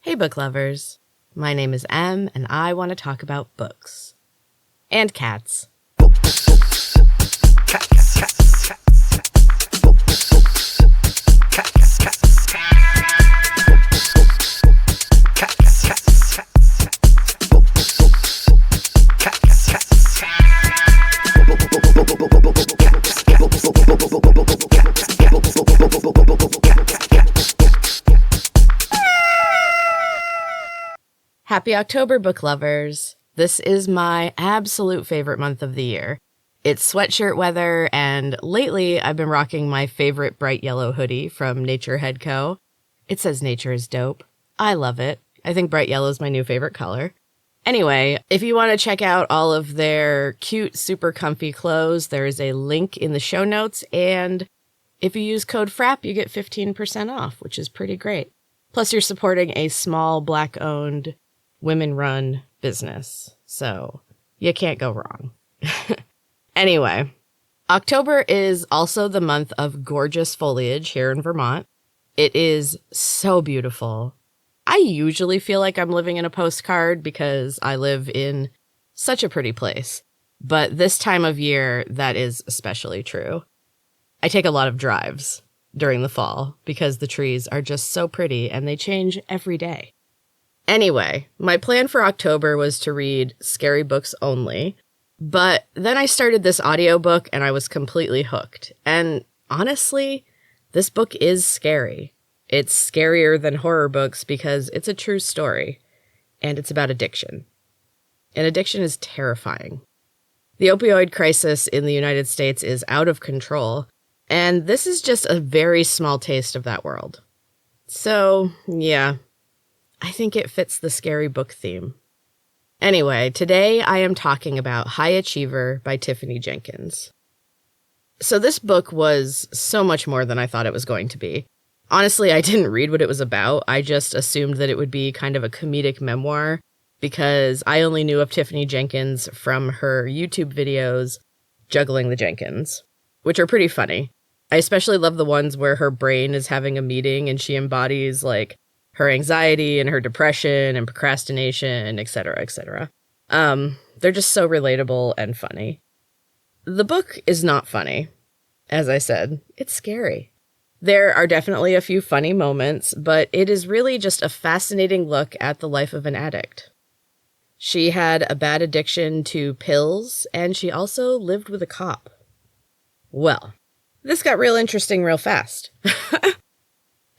Hey book lovers, my name is Em and I want to talk about books. And cats. Happy October, book lovers! This is my absolute favorite month of the year. It's sweatshirt weather, and lately I've been rocking my favorite bright yellow hoodie from Nature Head Co. It says nature is dope. I love it. I think bright yellow is my new favorite color. Anyway, if you want to check out all of their cute, super comfy clothes, there is a link in the show notes, and if you use code FRAP, you get 15% off, which is pretty great. Plus, you're supporting a small, Black-owned, women-run business, so you can't go wrong. Anyway, October is also the month of gorgeous foliage here in Vermont. It is so beautiful. I usually feel like I'm living in a postcard because I live in such a pretty place, but this time of year, that is especially true. I take a lot of drives during the fall because the trees are just so pretty and they change every day. Anyway, my plan for October was to read scary books only, but then I started this audiobook and I was completely hooked. And honestly, this book is scary. It's scarier than horror books because it's a true story, and it's about addiction. And addiction is terrifying. The opioid crisis in the United States is out of control, and this is just a very small taste of that world. So, yeah, I think it fits the scary book theme. Anyway, today I am talking about High Achiever by Tiffany Jenkins. So this book was so much more than I thought it was going to be. Honestly, I didn't read what it was about. I just assumed that it would be kind of a comedic memoir because I only knew of Tiffany Jenkins from her YouTube videos, Juggling the Jenkins, which are pretty funny. I especially love the ones where her brain is having a meeting and she embodies like her anxiety and her depression and procrastination, etc., etc. They're just so relatable and funny. The book is not funny. As I said, it's scary. There are definitely a few funny moments, but it is really just a fascinating look at the life of an addict. She had a bad addiction to pills, and she also lived with a cop. Well, this got real interesting real fast.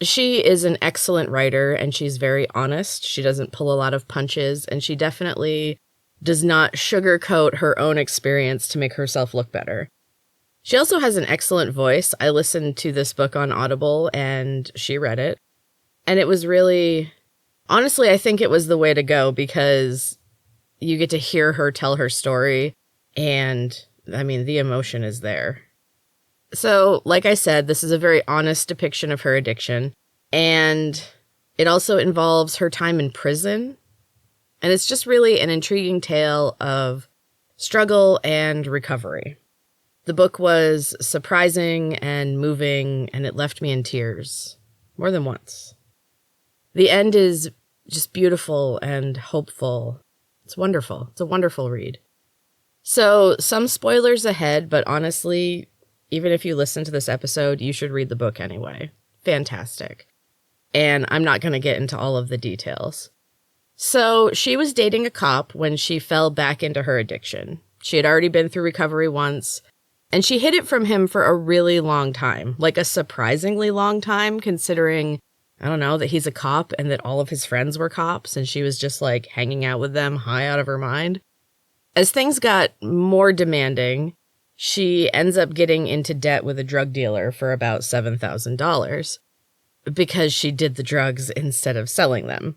She is an excellent writer, and she's very honest. She doesn't pull a lot of punches, and she definitely does not sugarcoat her own experience to make herself look better. She also has an excellent voice. I listened to this book on Audible, and she read it. And it was really, honestly, I think it was the way to go because you get to hear her tell her story, and, I mean, the emotion is there. So, like I said, this is a very honest depiction of her addiction, and it also involves her time in prison, and it's just really an intriguing tale of struggle and recovery. The book was surprising and moving, and it left me in tears more than once. The end is just beautiful and hopeful. It's wonderful. It's a wonderful read. So, some spoilers ahead, but honestly, even if you listen to this episode, you should read the book anyway. Fantastic. And I'm not going to get into all of the details. So she was dating a cop when she fell back into her addiction. She had already been through recovery once, and she hid it from him for a really long time, like a surprisingly long time, considering, I don't know, that he's a cop and that all of his friends were cops, and she was just like hanging out with them high out of her mind. As things got more demanding, she ends up getting into debt with a drug dealer for about $7,000 because she did the drugs instead of selling them.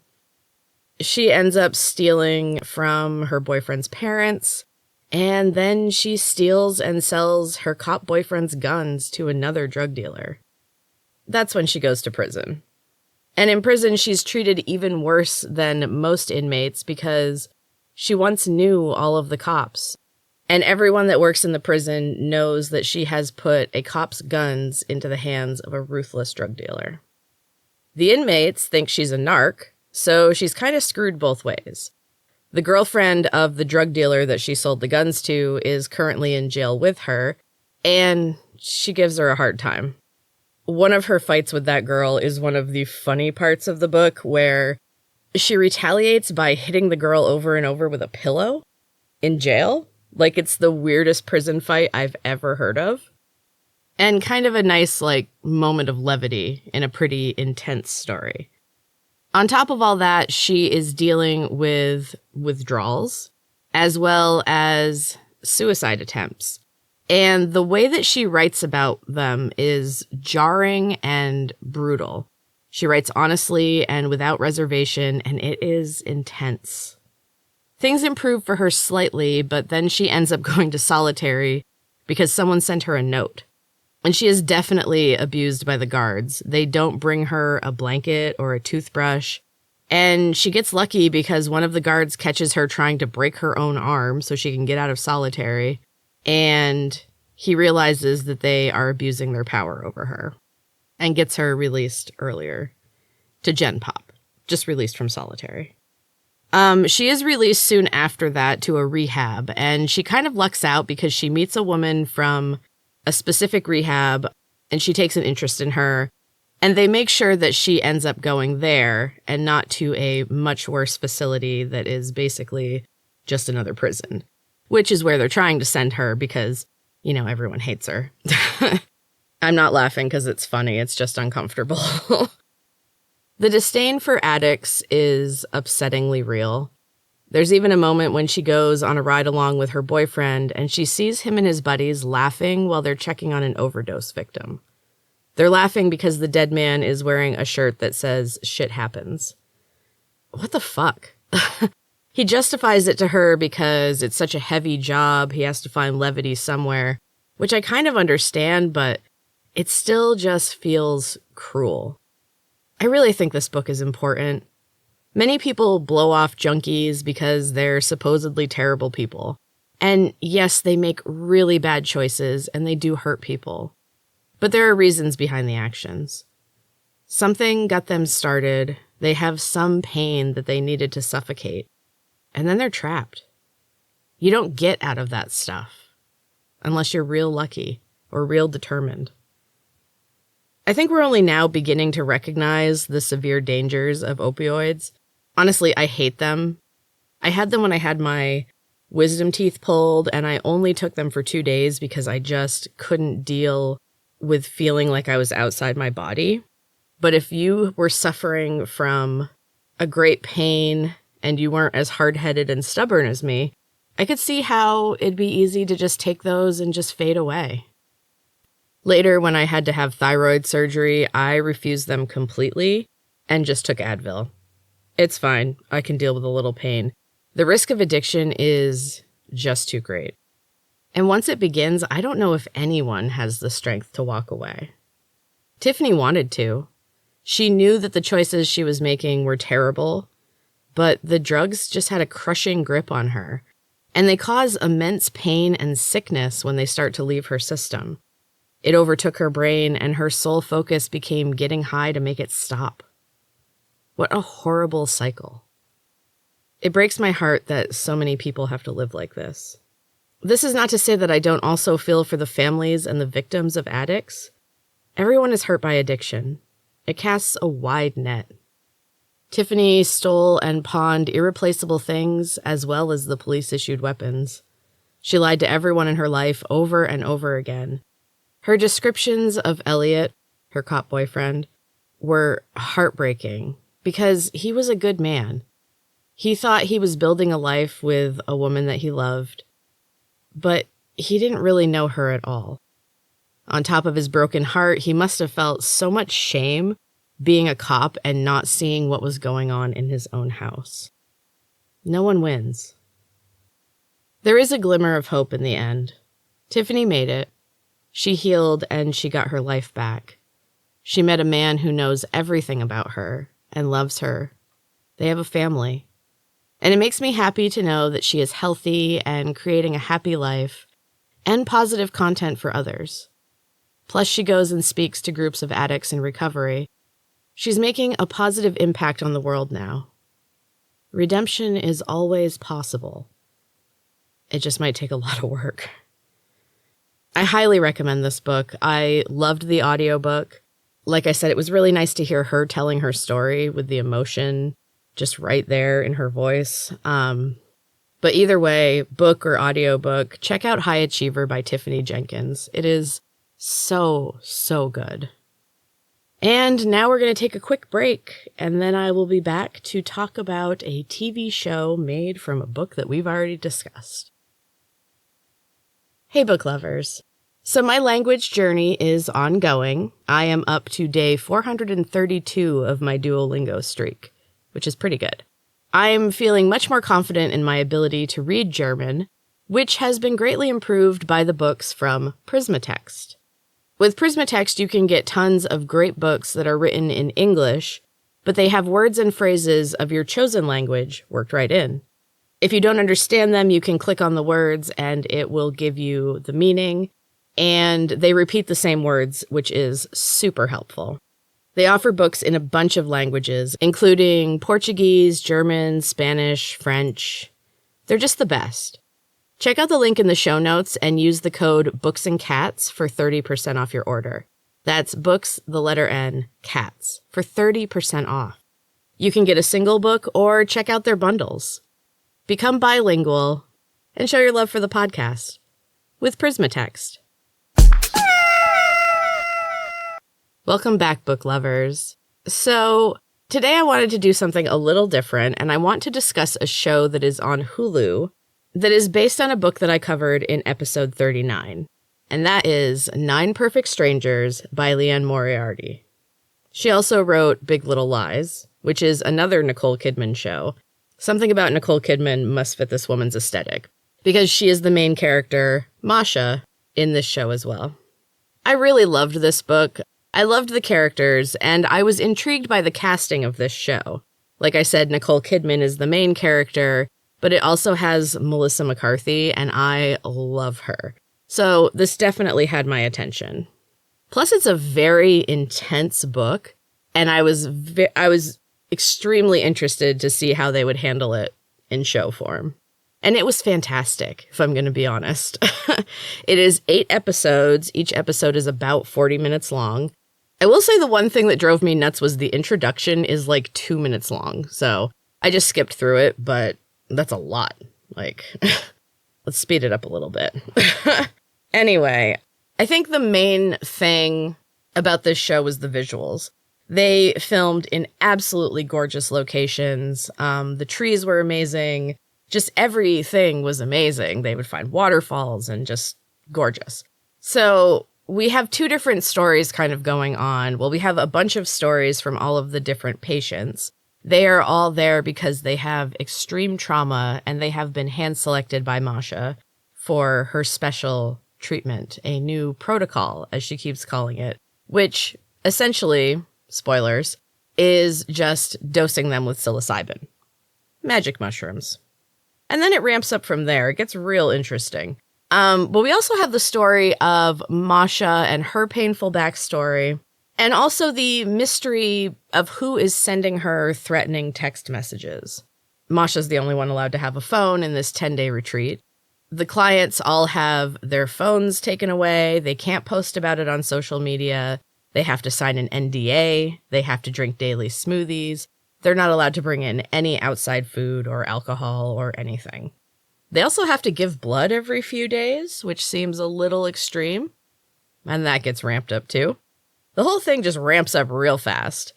She ends up stealing from her boyfriend's parents, and then she steals and sells her cop boyfriend's guns to another drug dealer. That's when she goes to prison. And in prison, she's treated even worse than most inmates because she once knew all of the cops. And everyone that works in the prison knows that she has put a cop's guns into the hands of a ruthless drug dealer. The inmates think she's a narc, So she's kind of screwed both ways. The girlfriend of the drug dealer that she sold the guns to is currently in jail with her, and she gives her a hard time. One of her fights with that girl is one of the funny parts of the book, where she retaliates by hitting the girl over and over with a pillow in jail. Like, it's the weirdest prison fight I've ever heard of. And kind of a nice, moment of levity in a pretty intense story. On top of all that, she is dealing with withdrawals, as well as suicide attempts. And the way that she writes about them is jarring and brutal. She writes honestly and without reservation, and it is intense. Things improve for her slightly, but then she ends up going to solitary because someone sent her a note. And she is definitely abused by the guards. They don't bring her a blanket or a toothbrush. And she gets lucky because one of the guards catches her trying to break her own arm so she can get out of solitary. And he realizes that they are abusing their power over her and gets her released earlier to Gen Pop, just released from solitary. She is released soon after that to a rehab, and she kind of lucks out because she meets a woman from a specific rehab, and she takes an interest in her, and they make sure that she ends up going there and not to a much worse facility that is basically just another prison, which is where they're trying to send her because, everyone hates her. I'm not laughing because it's funny. It's just uncomfortable. The disdain for addicts is upsettingly real. There's even a moment when she goes on a ride along with her boyfriend and she sees him and his buddies laughing while they're checking on an overdose victim. They're laughing because the dead man is wearing a shirt that says, "Shit happens." What the fuck? He justifies it to her because it's such a heavy job, he has to find levity somewhere, which I kind of understand, but it still just feels cruel. I really think this book is important. Many people blow off junkies because they're supposedly terrible people. And yes, they make really bad choices and they do hurt people. But there are reasons behind the actions. Something got them started. They have some pain that they needed to suffocate. And then they're trapped. You don't get out of that stuff unless you're real lucky or real determined. I think we're only now beginning to recognize the severe dangers of opioids. Honestly, I hate them. I had them when I had my wisdom teeth pulled, and I only took them for 2 days because I just couldn't deal with feeling like I was outside my body. But if you were suffering from a great pain and you weren't as hard-headed and stubborn as me, I could see how it'd be easy to just take those and just fade away. Later, when I had to have thyroid surgery, I refused them completely and just took Advil. It's fine. I can deal with a little pain. The risk of addiction is just too great. And once it begins, I don't know if anyone has the strength to walk away. Tiffany wanted to. She knew that the choices she was making were terrible, but the drugs just had a crushing grip on her, and they cause immense pain and sickness when they start to leave her system. It overtook her brain, and her sole focus became getting high to make it stop. What a horrible cycle. It breaks my heart that so many people have to live like this. This is not to say that I don't also feel for the families and the victims of addicts. Everyone is hurt by addiction. It casts a wide net. Tiffany stole and pawned irreplaceable things as well as the police-issued weapons. She lied to everyone in her life over and over again. Her descriptions of Elliot, her cop boyfriend, were heartbreaking because he was a good man. He thought he was building a life with a woman that he loved, but he didn't really know her at all. On top of his broken heart, he must have felt so much shame being a cop and not seeing what was going on in his own house. No one wins. There is a glimmer of hope in the end. Tiffany made it. She healed and she got her life back. She met a man who knows everything about her and loves her. They have a family. And it makes me happy to know that she is healthy and creating a happy life and positive content for others. Plus, she goes and speaks to groups of addicts in recovery. She's making a positive impact on the world now. Redemption is always possible. It just might take a lot of work. I highly recommend this book. I loved the audiobook. Like I said, it was really nice to hear her telling her story with the emotion just right there in her voice. But either way, book or audiobook, check out High Achiever by Tiffany Jenkins. It is so, so good. And now we're going to take a quick break, and then I will be back to talk about a TV show made from a book that we've already discussed. Hey, book lovers. So my language journey is ongoing. I am up to day 432 of my Duolingo streak, which is pretty good. I'm feeling much more confident in my ability to read German, which has been greatly improved by the books from Prismatext. With Prismatext, you can get tons of great books that are written in English, but they have words and phrases of your chosen language worked right in. If you don't understand them, you can click on the words and it will give you the meaning, and they repeat the same words, which is super helpful. They offer books in a bunch of languages, including Portuguese, German, Spanish, French. They're just the best. Check out the link in the show notes and use the code BOOKSandCats for 30% off your order. That's books, the letter N, cats, for 30% off. You can get a single book or check out their bundles. Become bilingual and show your love for the podcast with Prismatext. Welcome back, book lovers. So today I wanted to do something a little different, and I want to discuss a show that is on Hulu that is based on a book that I covered in episode 39, and that is 9 Perfect Strangers by Lianne Moriarty. She also wrote Big Little Lies, which is another Nicole Kidman show. Something about Nicole Kidman must fit this woman's aesthetic, because she is the main character, Masha, in this show as well. I really loved this book. I loved the characters, and I was intrigued by the casting of this show. Like I said, Nicole Kidman is the main character, but it also has Melissa McCarthy, and I love her. So this definitely had my attention. Plus, it's a very intense book, and I was extremely interested to see how they would handle it in show form. And it was fantastic, if I'm going to be honest. It is 8 episodes. Each episode is about 40 minutes long. I will say the one thing that drove me nuts was the introduction is like 2 minutes long. So I just skipped through it, but that's a lot. Like, let's speed it up a little bit. Anyway, I think the main thing about this show was the visuals. They filmed in absolutely gorgeous locations. The trees were amazing. Just everything was amazing. They would find waterfalls and just gorgeous. So we have 2 different stories kind of going on. Well, we have a bunch of stories from all of the different patients. They are all there because they have extreme trauma, and they have been hand-selected by Masha for her special treatment, a new protocol, as she keeps calling it, which essentially, spoilers, is just dosing them with psilocybin. Magic mushrooms. And then it ramps up from there. It gets real interesting. But we also have the story of Masha and her painful backstory, and also the mystery of who is sending her threatening text messages. Masha's the only one allowed to have a phone in this 10-day retreat. The clients all have their phones taken away. They can't post about it on social media. They have to sign an NDA. They have to drink daily smoothies. They're not allowed to bring in any outside food or alcohol or anything. They also have to give blood every few days, which seems a little extreme. And that gets ramped up too. The whole thing just ramps up real fast.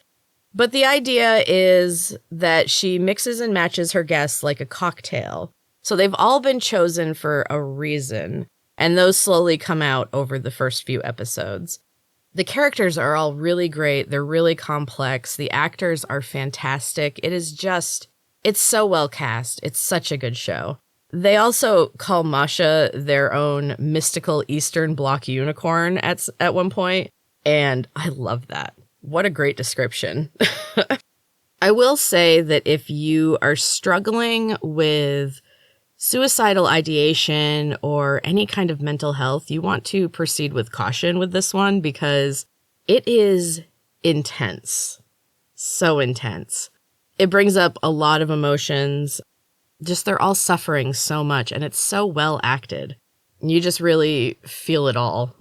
But the idea is that she mixes and matches her guests like a cocktail. So they've all been chosen for a reason, and those slowly come out over the first few episodes. The characters are all really great. They're really complex. The actors are fantastic. It's so well cast. It's such a good show. They also call Masha their own mystical Eastern Bloc unicorn at one point, and I love that. What a great description. I will say that if you are struggling with suicidal ideation or any kind of mental health, you want to proceed with caution with this one because it is intense. so intense. It brings up a lot of emotions. Just they're all suffering so much, and it's so well acted. You just really feel it all.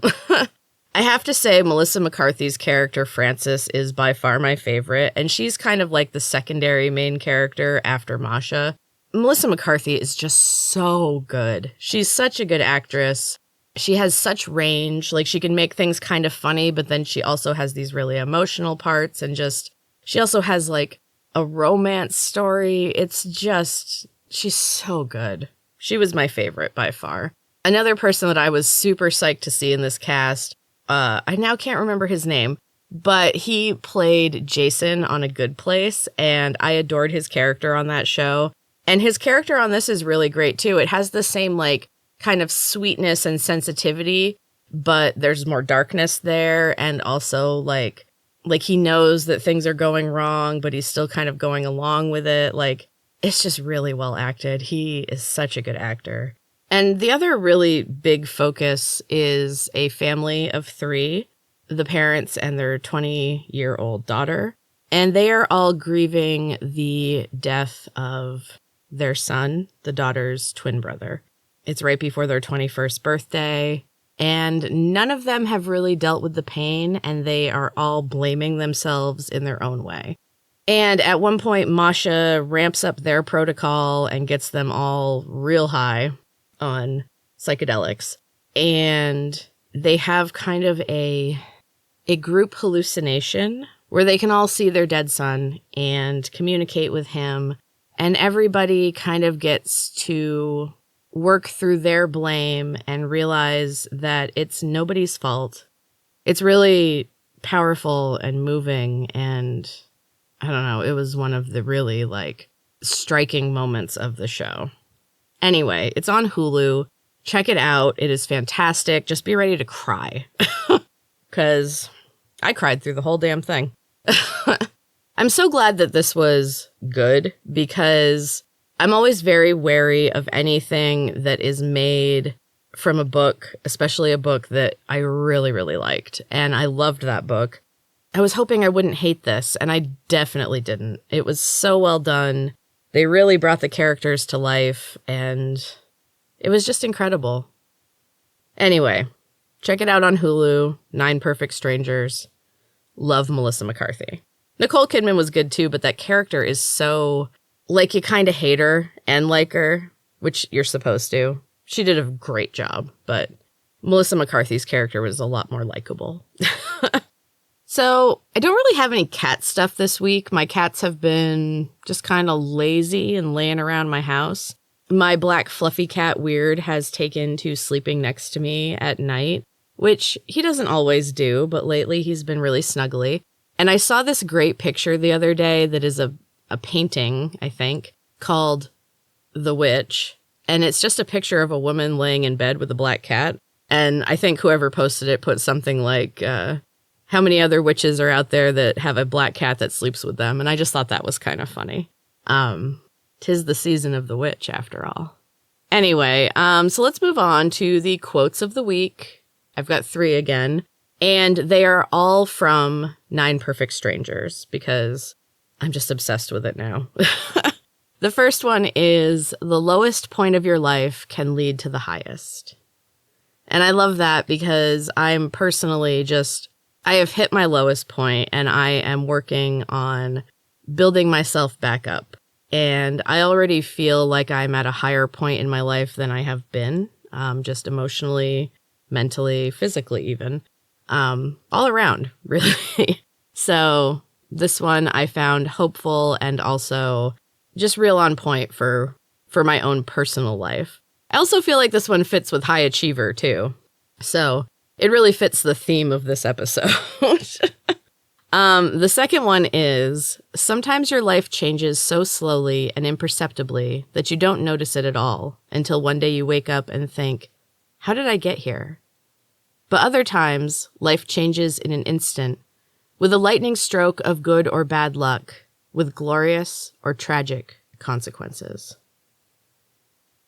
I have to say, Melissa McCarthy's character, Frances, is by far my favorite, and she's kind of like the secondary main character after Masha. Melissa McCarthy is just so good. She's such a good actress. She has such range. Like, she can make things kind of funny, but then she also has these really emotional parts, and just, she also has, like, a romance story. It's just, she's so good. She was my favorite by far. Another person that I was super psyched to see in this cast, I now can't remember his name, but he played Jason on A Good Place, and I adored his character on that show. And his character on this is really great, too. It has the same, like, kind of sweetness and sensitivity, but there's more darkness there, and also, like he knows that things are going wrong, but he's still kind of going along with it. Like, it's just really well acted. He is such a good actor. And the other really big focus is a family of 3, the parents and their 20-year-old daughter. And they are all grieving the death of their son, the daughter's twin brother. It's right before their 21st birthday. And none of them have really dealt with the pain, and they are all blaming themselves in their own way. And at one point, Masha ramps up their protocol and gets them all real high on psychedelics, and they have kind of a group hallucination where they can all see their dead son and communicate with him, and everybody kind of gets to work through their blame and realize that it's nobody's fault. It's really powerful and moving, and I don't know, it was one of the really, like, striking moments of the show. Anyway, it's on Hulu. Check it out. It is fantastic. Just be ready to cry. Because I cried through the whole damn thing. I'm so glad that this was good, because I'm always very wary of anything that is made from a book, especially a book that I really, really liked. And I loved that book. I was hoping I wouldn't hate this, and I definitely didn't. It was so well done. They really brought the characters to life, and it was just incredible. Anyway, check it out on Hulu, 9 Perfect Strangers. Love Melissa McCarthy. Nicole Kidman was good too, but that character is so, like, you kind of hate her and like her, which you're supposed to. She did a great job, but Melissa McCarthy's character was a lot more likable. So, I don't really have any cat stuff this week. My cats have been just kind of lazy and laying around my house. My black fluffy cat, Weird, has taken to sleeping next to me at night, which he doesn't always do, but lately he's been really snuggly. And I saw this great picture the other day that is a painting, I think, called The Witch. And it's just a picture of a woman laying in bed with a black cat. And I think whoever posted it put something like, how many other witches are out there that have a black cat that sleeps with them? And I just thought that was kind of funny. 'Tis the season of the witch, after all. Anyway, so let's move on to the quotes of the week. I've got 3 again, and they are all from 9 Perfect Strangers, because I'm just obsessed with it now. The first one is, the lowest point of your life can lead to the highest. And I love that, because I'm personally just, I have hit my lowest point, and I am working on building myself back up. And I already feel like I'm at a higher point in my life than I have been, just emotionally, mentally, physically even, all around, really. So this one I found hopeful and also just real on point for my own personal life. I also feel like this one fits with High Achiever, too. So it really fits the theme of this episode. The second one is, sometimes your life changes so slowly and imperceptibly that you don't notice it at all until one day you wake up and think, how did I get here? But other times, life changes in an instant, with a lightning stroke of good or bad luck, with glorious or tragic consequences.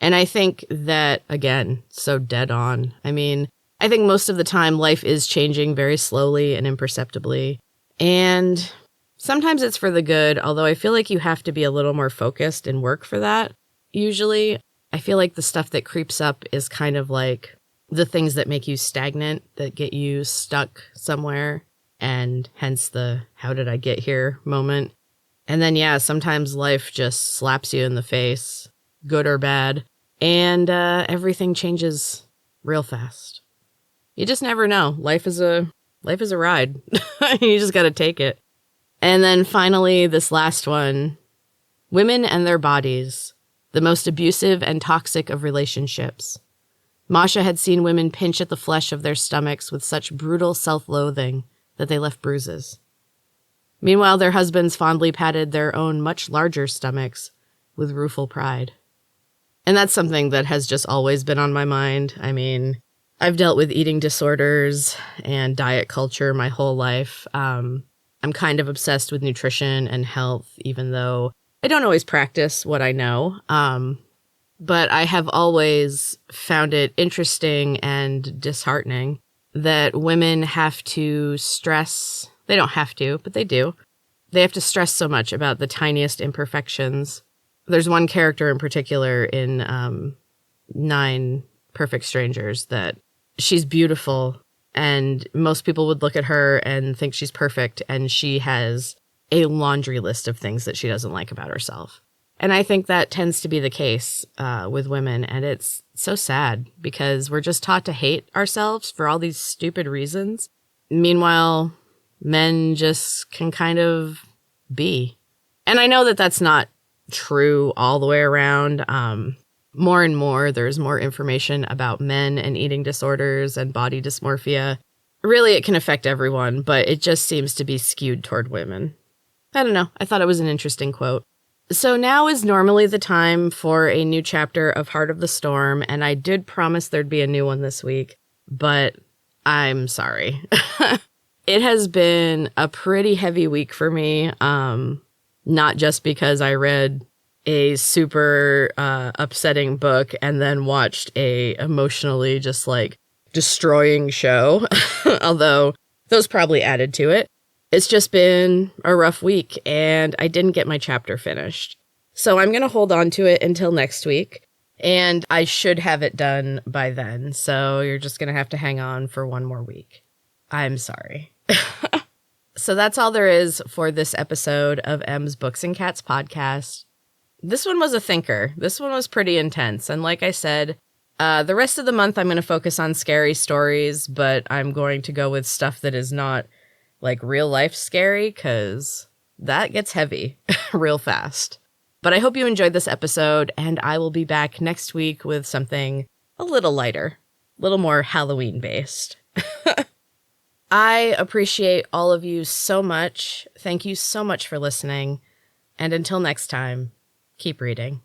And I think that, again, so dead on. I mean, I think most of the time life is changing very slowly and imperceptibly. And Sometimes it's for the good, although I feel like you have to be a little more focused and work for that. Usually, I feel like the stuff that creeps up is kind of like the things that make you stagnant, that get you stuck somewhere, and hence the how did I get here moment. And then, yeah, sometimes life just slaps you in the face, good or bad, and everything changes real fast. You just never know. Life is a ride. You just got to take it. And then finally, this last one, women and their bodies, the most abusive and toxic of relationships. Masha had seen women pinch at the flesh of their stomachs with such brutal self-loathing that they left bruises. Meanwhile, their husbands fondly patted their own much larger stomachs with rueful pride. And that's something that has just always been on my mind. I mean, I've dealt with eating disorders and diet culture my whole life. I'm kind of obsessed with nutrition and health, even though I don't always practice what I know. But I have always found it interesting and disheartening that women have to stress. They don't have to, but they do. They have to stress so much about the tiniest imperfections. There's one character in particular in 9 Perfect Strangers that she's beautiful, and most people would look at her and think she's perfect, and she has a laundry list of things that she doesn't like about herself. And I think that tends to be the case with women, and it's so sad because we're just taught to hate ourselves for all these stupid reasons. Meanwhile, men just can kind of be. And I know that that's not true all the way around. More and more, there's more information about men and eating disorders and body dysmorphia. Really, it can affect everyone, but it just seems to be skewed toward women. I don't know. I thought it was an interesting quote. So now is normally the time for a new chapter of Heart of the Storm, and I did promise there'd be a new one this week, but I'm sorry. It has been a pretty heavy week for me, not just because I read a super upsetting book and then watched a emotionally just like destroying show, although those probably added to it. It's just been a rough week, and I didn't get my chapter finished. So I'm going to hold on to it until next week, and I should have it done by then. So you're just going to have to hang on for one more week. I'm sorry. So that's all there is for this episode of M's Books and Cats podcast. This one was a thinker. This one was pretty intense. And like I said, the rest of the month I'm going to focus on scary stories, but I'm going to go with stuff that is not like real life scary, because that gets heavy real fast. But I hope you enjoyed this episode, and I will be back next week with something a little lighter, a little more Halloween based. I appreciate all of you so much. Thank you so much for listening. And until next time, keep reading.